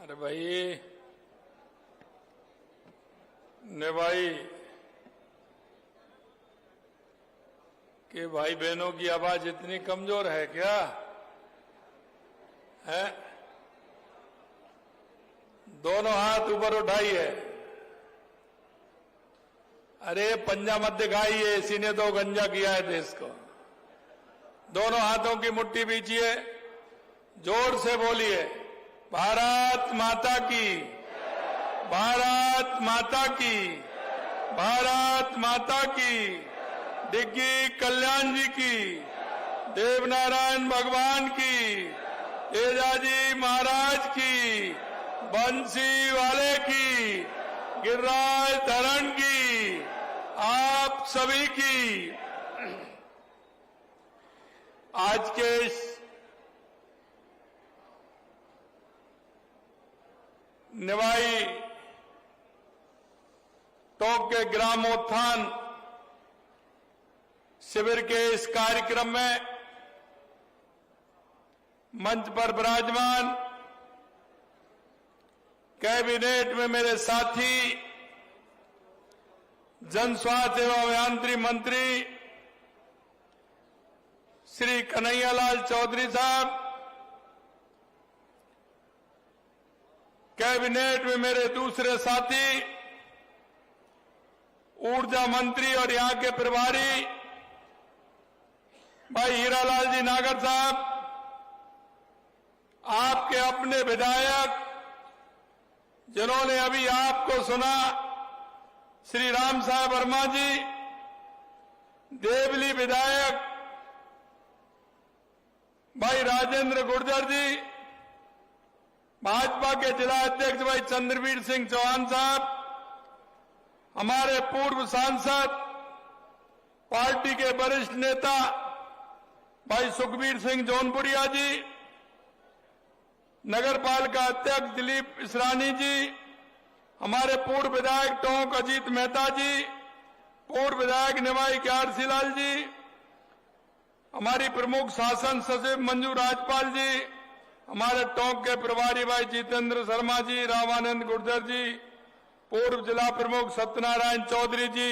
अरे भाई निभाई कि भाई बहनों की आवाज इतनी कमजोर है क्या है? दोनों हाथ ऊपर उठाइए। अरे पंजा मत दिखाइए, इसी ने तो गंजा किया है देश को। दोनों हाथों की मुट्ठी बीचिए, जोर से बोलिए भारत माता की, भारत माता की, भारत माता की, डिग्गी कल्याण जी की, देवनारायण भगवान की, तेजाजी महाराज की, बंसी वाले की, गिरिराज धरण की, आप सभी की। आज के इस निवाई टोंक के ग्रामोत्थान शिविर के इस कार्यक्रम में मंच पर विराजमान कैबिनेट में मेरे साथी जन स्वास्थ्य एवं अभियांत्रिकी मंत्री श्री कन्हैयालाल चौधरी साहब, कैबिनेट में मेरे दूसरे साथी ऊर्जा मंत्री और यहां के प्रभारी भाई हीरालाल जी नागर साहब, आपके अपने विधायक जिन्होंने अभी आपको सुना श्री राम साहब वर्मा जी, देवली विधायक भाई राजेंद्र गुर्जर जी, भाजपा के जिला अध्यक्ष भाई चंद्रवीर सिंह चौहान साहब, हमारे पूर्व सांसद पार्टी के वरिष्ठ नेता भाई सुखबीर सिंह जौनपुरिया जी, नगर पालिका अध्यक्ष दिलीप इसरानी जी, हमारे पूर्व विधायक टोंक अजीत मेहता जी, पूर्व विधायक निवाई क्यारसी लाल जी, हमारी प्रमुख शासन सचिव मंजू राजपाल जी, हमारे टोंक के प्रभारी भाई जितेंद्र शर्मा जी, रामानंद गुर्जर जी, पूर्व जिला प्रमुख सत्यनारायण चौधरी जी,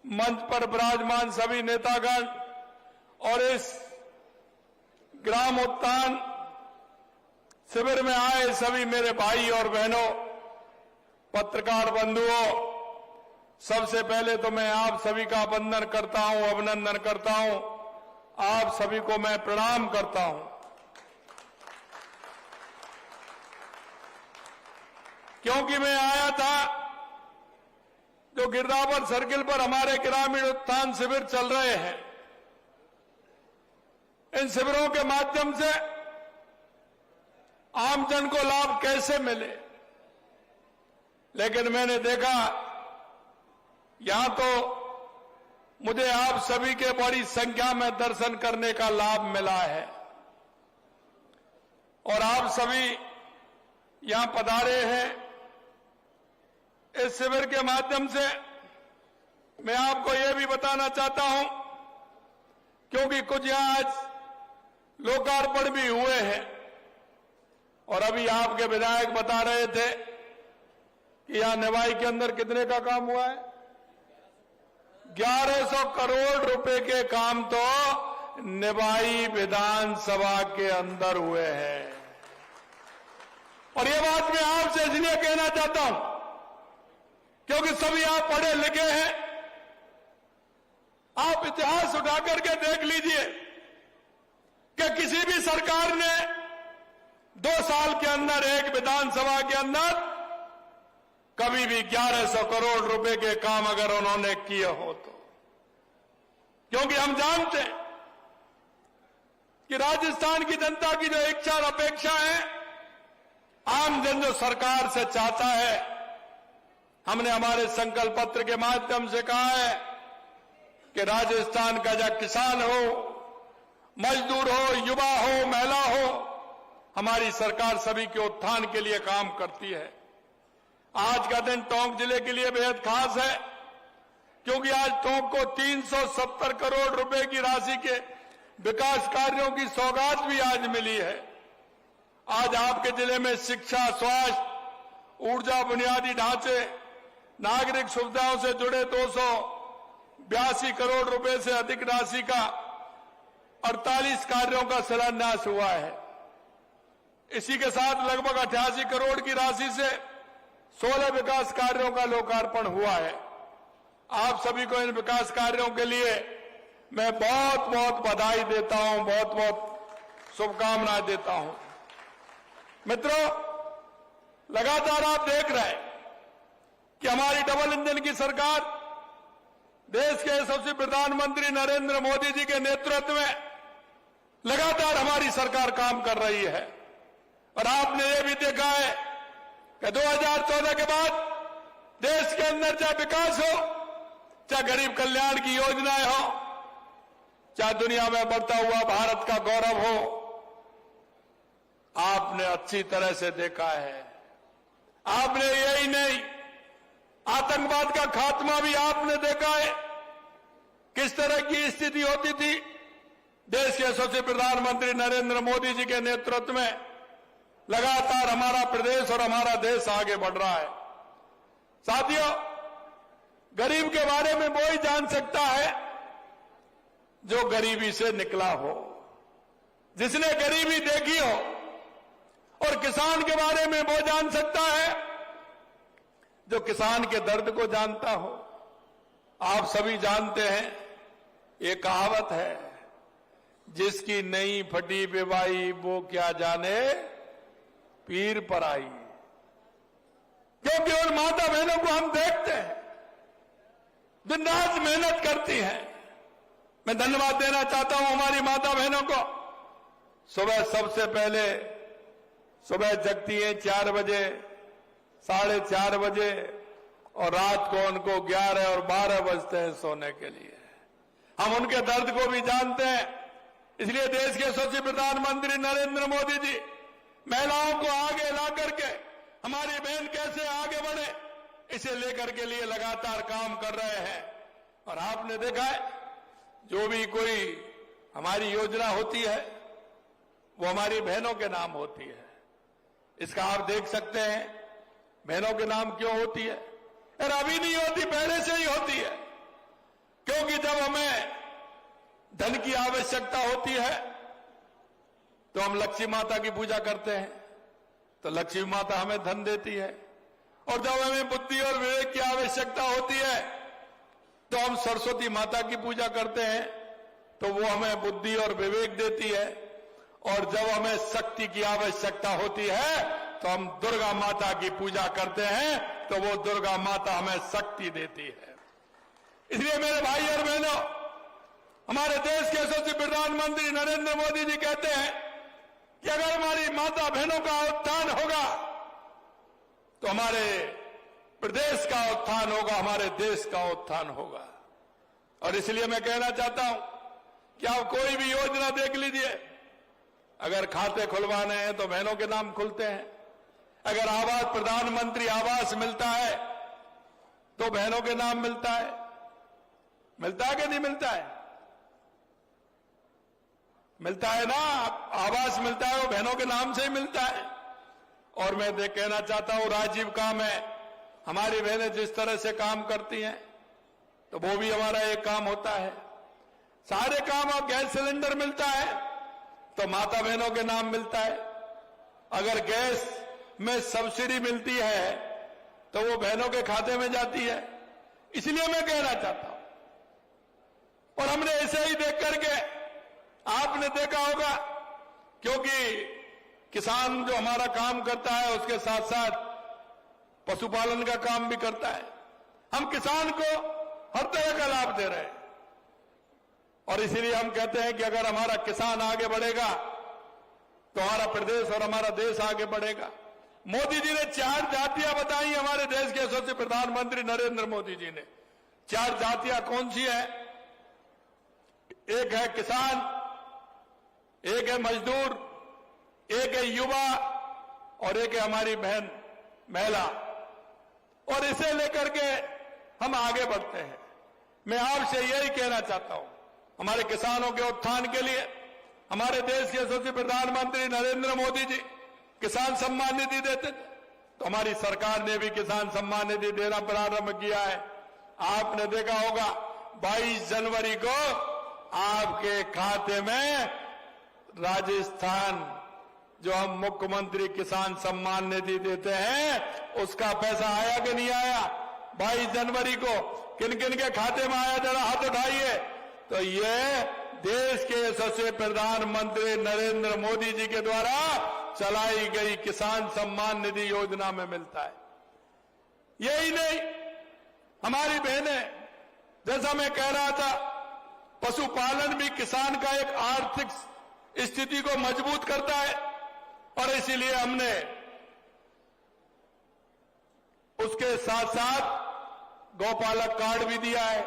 मंच पर विराजमान सभी नेतागण और इस ग्राम उत्थान शिविर में आए सभी मेरे भाई और बहनों, पत्रकार बंधुओं, सबसे पहले तो मैं आप सभी का वंदन करता हूं, अभिनंदन करता हूं, आप सभी को मैं प्रणाम करता हूं। क्योंकि मैं आया था जो गिरदावर सर्किल पर हमारे ग्रामीण उत्थान शिविर चल रहे हैं, इन शिविरों के माध्यम से आमजन को लाभ कैसे मिले, लेकिन मैंने देखा यहां तो मुझे आप सभी के बड़ी संख्या में दर्शन करने का लाभ मिला है और आप सभी यहां पधारे हैं। इस शिविर के माध्यम से मैं आपको यह भी बताना चाहता हूं, क्योंकि कुछ यहां आज लोकार्पण भी हुए हैं और अभी आपके विधायक बता रहे थे कि यहां निवाई के अंदर कितने का काम हुआ है, 1100 करोड़ रुपए के काम तो निवाई विधानसभा के अंदर हुए हैं। और ये बात मैं आपसे इसलिए कहना चाहता हूं क्योंकि सभी आप पढ़े लिखे हैं, आप इतिहास उठा करके देख लीजिए कि किसी भी सरकार ने 2 साल के अंदर एक विधानसभा के अंदर कभी भी 1100 करोड़ रुपए के काम अगर उन्होंने किए हो तो, क्योंकि हम जानते हैं कि राजस्थान की जनता की जो इच्छा और अपेक्षा है, आम जन जो सरकार से चाहता है, हमने हमारे संकल्प पत्र के माध्यम से कहा है कि राजस्थान का चाहे किसान हो, मजदूर हो, युवा हो, महिला हो, हमारी सरकार सभी के उत्थान के लिए काम करती है। आज का दिन टोंक जिले के लिए बेहद खास है क्योंकि आज टोंक को 370 करोड़ रुपए की राशि के विकास कार्यों की सौगात भी आज मिली है। आज आपके जिले में शिक्षा, स्वास्थ्य, ऊर्जा, बुनियादी ढांचे, नागरिक सुविधाओं से जुड़े 282 करोड़ रुपए से अधिक राशि का 48 कार्यों का शिलान्यास हुआ है। इसी के साथ लगभग 88 करोड़ की राशि से 16 विकास कार्यों का लोकार्पण हुआ है। आप सभी को इन विकास कार्यों के लिए मैं बहुत बहुत बधाई देता हूं, बहुत बहुत शुभकामनाएं देता हूं। मित्रों, लगातार आप देख रहे हैं कि हमारी डबल इंजन की सरकार देश के यशस्वी प्रधानमंत्री नरेंद्र मोदी जी के नेतृत्व में लगातार हमारी सरकार काम कर रही है। और आपने ये भी देखा है कि 2014 के बाद देश के अंदर चाहे विकास हो, चाहे गरीब कल्याण की योजनाएं हो, चाहे दुनिया में बढ़ता हुआ भारत का गौरव हो, आपने अच्छी तरह से देखा है। आपने यही नहीं, आतंकवाद का खात्मा भी आपने देखा है। किस तरह की स्थिति होती थी, देश के यशस्वी प्रधानमंत्री नरेंद्र मोदी जी के नेतृत्व में लगातार हमारा प्रदेश और हमारा देश आगे बढ़ रहा है। साथियों, गरीब के बारे में वो ही जान सकता है जो गरीबी से निकला हो, जिसने गरीबी देखी हो। और किसान के बारे में वो जान सकता है जो किसान के दर्द को जानता हो। आप सभी जानते हैं, ये कहावत है, जिसकी नई फटी बेवाई वो क्या जाने पीर पर आई। क्योंकि उन माता बहनों को हम देखते हैं, दिन रात मेहनत करती हैं। मैं धन्यवाद देना चाहता हूं हमारी माता बहनों को। सुबह सबसे पहले सुबह जगती हैं 4 बजे, 4:30 बजे, और रात को उनको 11 और 12 बजते हैं सोने के लिए। हम उनके दर्द को भी जानते हैं। इसलिए देश के यशस्वी प्रधानमंत्री नरेंद्र मोदी जी महिलाओं को आगे ला करके हमारी बहन कैसे आगे बढ़े, इसे लेकर के लिए लगातार काम कर रहे हैं। और आपने देखा है, जो भी कोई हमारी योजना होती है वो हमारी बहनों के नाम होती है। इसका आप देख सकते हैं बहनों के नाम क्यों होती है। और अभी नहीं होती, पहले से ही होती है। क्योंकि जब हमें धन की आवश्यकता होती है तो हम लक्ष्मी माता की पूजा करते हैं, तो लक्ष्मी माता हमें धन देती है। और जब हमें बुद्धि और विवेक की आवश्यकता होती है तो हम सरस्वती माता की पूजा करते हैं, तो वो हमें बुद्धि और विवेक देती है। और जब हमें शक्ति की आवश्यकता होती है तो हम दुर्गा माता की पूजा करते हैं, तो वो दुर्गा माता हमें शक्ति देती है। इसलिए मेरे भाई और बहनों, हमारे देश के यशस्वी प्रधानमंत्री नरेंद्र मोदी जी कहते हैं कि अगर हमारी माता बहनों का उत्थान होगा तो हमारे प्रदेश का उत्थान होगा, हमारे देश का उत्थान होगा। और इसलिए मैं कहना चाहता हूं कि आप कोई भी योजना देख लीजिए, अगर खाते खुलवाने हैं तो बहनों के नाम खुलते हैं। अगर आवास, प्रधानमंत्री आवास मिलता है तो बहनों के नाम मिलता है। मिलता है कि नहीं मिलता है? मिलता है ना, आवास मिलता है वो बहनों के नाम से ही मिलता है। और मैं कहना चाहता हूं, राजीव काम है, हमारी बहनें जिस तरह से काम करती हैं तो वो भी हमारा एक काम होता है। सारे काम, अब गैस सिलेंडर मिलता है तो माता बहनों के नाम मिलता है। अगर गैस में सब्सिडी मिलती है तो वो बहनों के खाते में जाती है। इसलिए मैं कहना चाहता हूं, और हमने ऐसे ही देख करके आपने देखा होगा, क्योंकि किसान जो हमारा काम करता है उसके साथ साथ पशुपालन का काम भी करता है। हम किसान को हर तरह का लाभ दे रहे हैं। और इसीलिए हम कहते हैं कि अगर हमारा किसान आगे बढ़ेगा तो हमारा प्रदेश और हमारा देश आगे बढ़ेगा। मोदी जी ने 4 जातियां बताई, हमारे देश के यशस्वी प्रधानमंत्री नरेंद्र मोदी जी ने। 4 जातियां कौन सी है? एक है किसान, एक है मजदूर, एक है युवा, और एक है हमारी बहन महिला। और इसे लेकर के हम आगे बढ़ते हैं। मैं आपसे यही कहना चाहता हूं, हमारे किसानों के उत्थान के लिए हमारे देश के यशस्वी प्रधानमंत्री नरेंद्र मोदी जी किसान सम्मान निधि देते थे, तो हमारी सरकार ने भी किसान सम्मान निधि देना प्रारंभ किया है। आपने देखा होगा 22 जनवरी को आपके खाते में राजस्थान जो हम मुख्यमंत्री किसान सम्मान निधि देते हैं उसका पैसा आया कि नहीं आया? 22 जनवरी को किन किन के खाते में आया, जरा हाथ उठाइए। तो ये देश के यशस्वी प्रधानमंत्री नरेंद्र मोदी जी के द्वारा चलाई गई किसान सम्मान निधि योजना में मिलता है। यही नहीं, हमारी बहनें, जैसा मैं कह रहा था, पशुपालन भी किसान का एक आर्थिक स्थिति को मजबूत करता है और इसीलिए हमने उसके साथ साथ गौपालक कार्ड भी दिया है।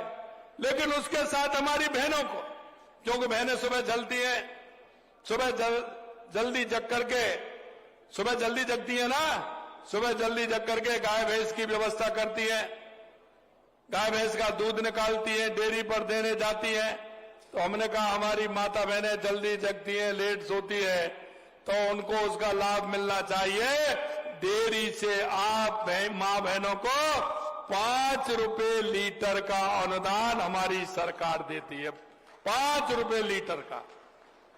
लेकिन उसके साथ हमारी बहनों को, क्योंकि बहनें सुबह जलती हैं, सुबह जल्दी जग करके, सुबह जल्दी जगती है ना, सुबह जल्दी जग करके गाय भैंस की व्यवस्था करती है, गाय भैंस का दूध निकालती है, डेयरी पर देने जाती है। तो हमने कहा हमारी माता बहनें जल्दी जगती हैं, लेट सोती है, तो उनको उसका लाभ मिलना चाहिए। डेयरी से आप मां बहनों को 5 रुपए लीटर का अनुदान हमारी सरकार देती है, 5 रुपए लीटर का।